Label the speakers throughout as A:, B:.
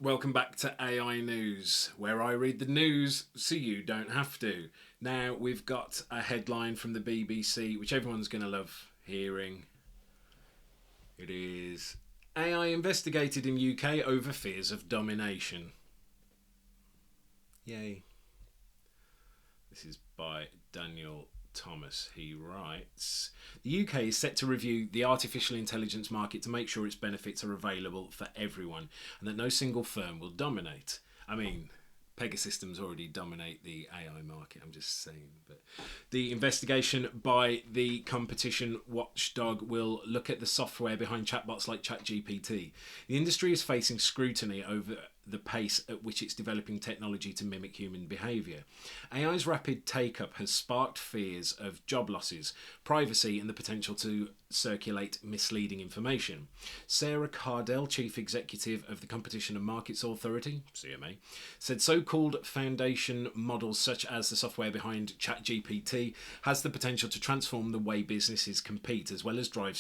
A: Welcome back to AI News, where I read the news so you don't have to. Now, we've got a headline from the BBC, which everyone's going to love hearing. It is AI investigated in UK over fears of domination. Yay. This is by Daniel Thomas. He writes, the UK is set to review the artificial intelligence market to make sure its benefits are available for everyone and that no single firm will dominate. I mean, Pegasystems already dominate the AI market, I'm just saying. But the investigation by the competition watchdog will look at the software behind chatbots like ChatGPT. The industry is facing scrutiny over the pace at which it's developing technology to mimic human behaviour. AI's rapid take-up has sparked fears of job losses, privacy and the potential to circulate misleading information. Sarah Cardell, Chief Executive of the Competition and Markets Authority, CMA, said so-called foundation models such as the software behind ChatGPT has the potential to transform the way businesses compete as well as drive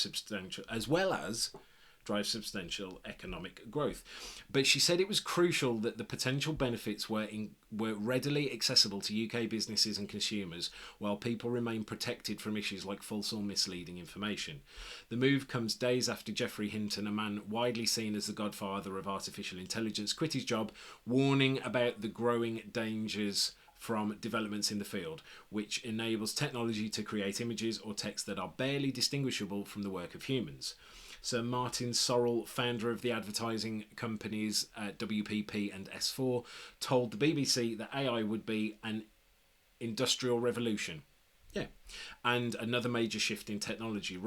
A: substantial economic growth. But she said it was crucial that the potential benefits were readily accessible to UK businesses and consumers, while people remain protected from issues like false or misleading information. The move comes days after Geoffrey Hinton, a man widely seen as the godfather of artificial intelligence, quit his job, warning about the growing dangers from developments in the field, which enables technology to create images or text that are barely distinguishable from the work of humans. Sir Martin Sorrell, founder of the advertising companies WPP and S4, told the BBC that AI would be an industrial revolution. Yeah. And another major shift in technology,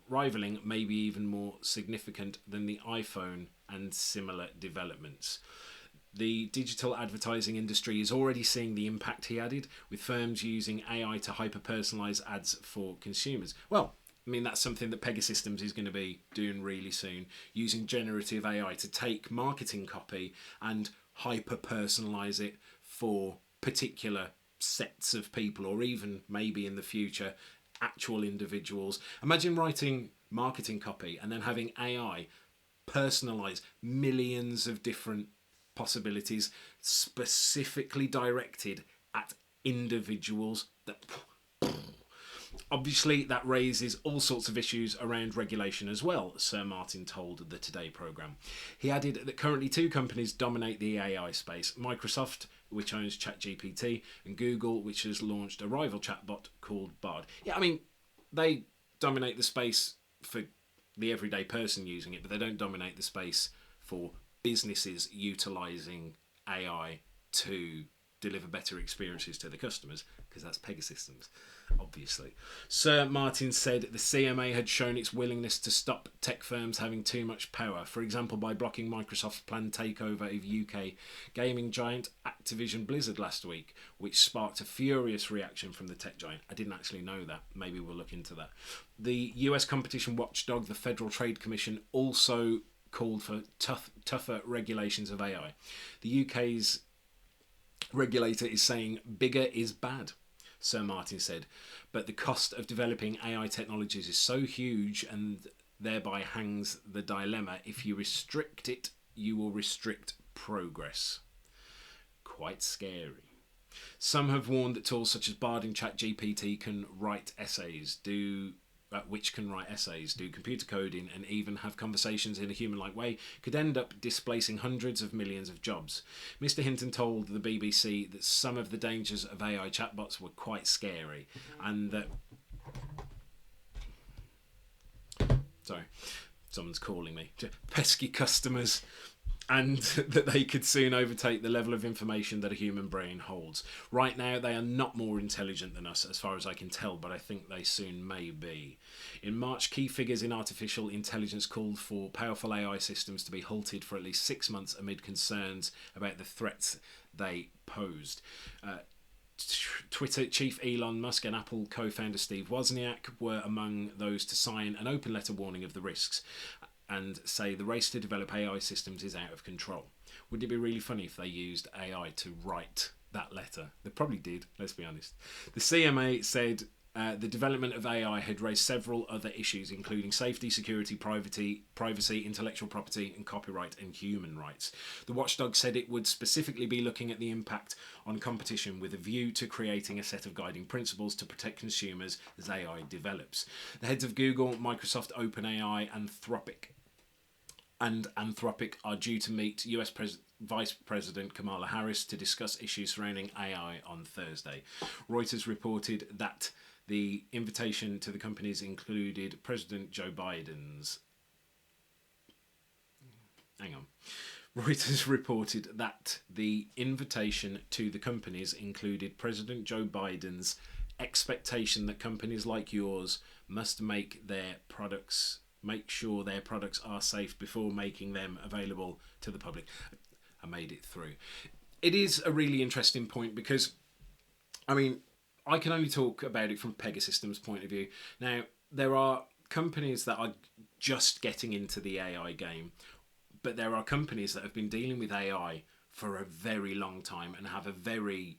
A: rivaling maybe even more significant than the iPhone and similar developments. The digital advertising industry is already seeing the impact, he added, with firms using AI to hyper-personalise ads for consumers. Well, I mean, that's something that Pegasystems is going to be doing really soon, using generative AI to take marketing copy and hyper-personalise it for particular sets of people, or even maybe in the future, actual individuals. Imagine writing marketing copy and then having AI personalise millions of different possibilities specifically directed at individuals. Obviously, that raises all sorts of issues around regulation as well, Sir Martin told the Today programme. He added that currently two companies dominate the AI space: Microsoft, which owns ChatGPT, and Google, which has launched a rival chatbot called Bard. Yeah, I mean, they dominate the space for the everyday person using it, but they don't dominate the space for businesses utilising AI to deliver better experiences to the customers, because that's Pegasystems, obviously. Sir Martin said the CMA had shown its willingness to stop tech firms having too much power, for example by blocking Microsoft's planned takeover of UK gaming giant Activision Blizzard last week, which sparked a furious reaction from the tech giant. I didn't actually know that. Maybe we'll look into that. The US competition watchdog, the Federal Trade Commission, also called for tougher regulations of AI. The UK's regulator is saying bigger is bad, Sir Martin said, but the cost of developing AI technologies is so huge, and thereby hangs the dilemma: if you restrict it, you will restrict progress. Quite scary. Some have warned that tools such as Bard and ChatGPT can write essays, do computer coding, and even have conversations in a human-like way, could end up displacing hundreds of millions of jobs. Mr. Hinton told the BBC that some of the dangers of AI chatbots were quite scary, and that... Sorry, someone's calling me. Pesky customers. And that they could soon overtake the level of information that a human brain holds. Right now, they are not more intelligent than us, as far as I can tell, but I think they soon may be. In March, key figures in artificial intelligence called for powerful AI systems to be halted for at least 6 months amid concerns about the threats they posed. Twitter chief Elon Musk and Apple co-founder Steve Wozniak were among those to sign an open letter warning of the risks, and say the race to develop AI systems is out of control. Wouldn't it be really funny if they used AI to write that letter? They probably did, let's be honest. The CMA said The development of AI had raised several other issues, including safety, security, privacy, intellectual property, and copyright and human rights. The watchdog said it would specifically be looking at the impact on competition with a view to creating a set of guiding principles to protect consumers as AI develops. The heads of Google, Microsoft, OpenAI, and Anthropic are due to meet US Vice President Kamala Harris to discuss issues surrounding AI on Thursday. Reuters reported that the invitation to the companies included President Joe Biden's... Reuters reported that the invitation to the companies included President Joe Biden's expectation that companies like yours must make sure their products are safe before making them available to the public. I made it through. It is a really interesting point because, I mean, I can only talk about it from Pegasystems' point of view. Now, there are companies that are just getting into the AI game, but there are companies that have been dealing with AI for a very long time and have a very,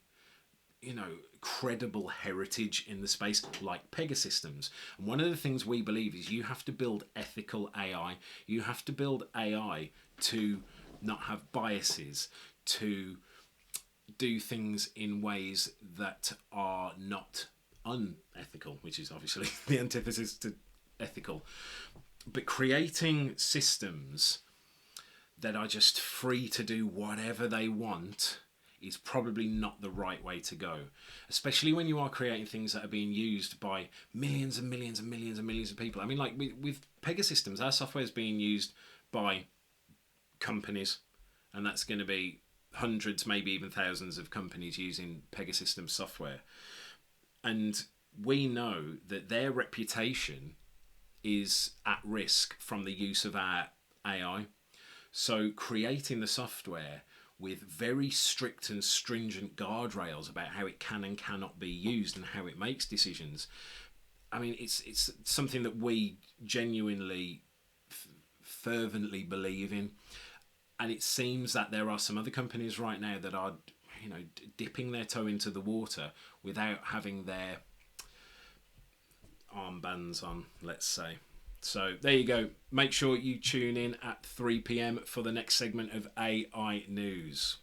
A: credible heritage in the space, like Pegasystems. And one of the things we believe is you have to build ethical AI. You have to build AI to not have biases, to do things in ways that are not unethical, which is obviously the antithesis to ethical. But creating systems that are just free to do whatever they want is probably not the right way to go, especially when you are creating things that are being used by millions and millions and millions and millions of people. I mean, like with Pegasystems, our software is being used by companies, and that's going to be hundreds, maybe even thousands of companies using Pegasystems software. And we know that their reputation is at risk from the use of our AI. So creating the software with very strict and stringent guardrails about how it can and cannot be used and how it makes decisions, I mean, it's something that we genuinely, fervently believe in. And it seems that there are some other companies right now that are, dipping their toe into the water without having their armbands on, let's say. So there you go. Make sure you tune in at 3 p.m. for the next segment of AI News.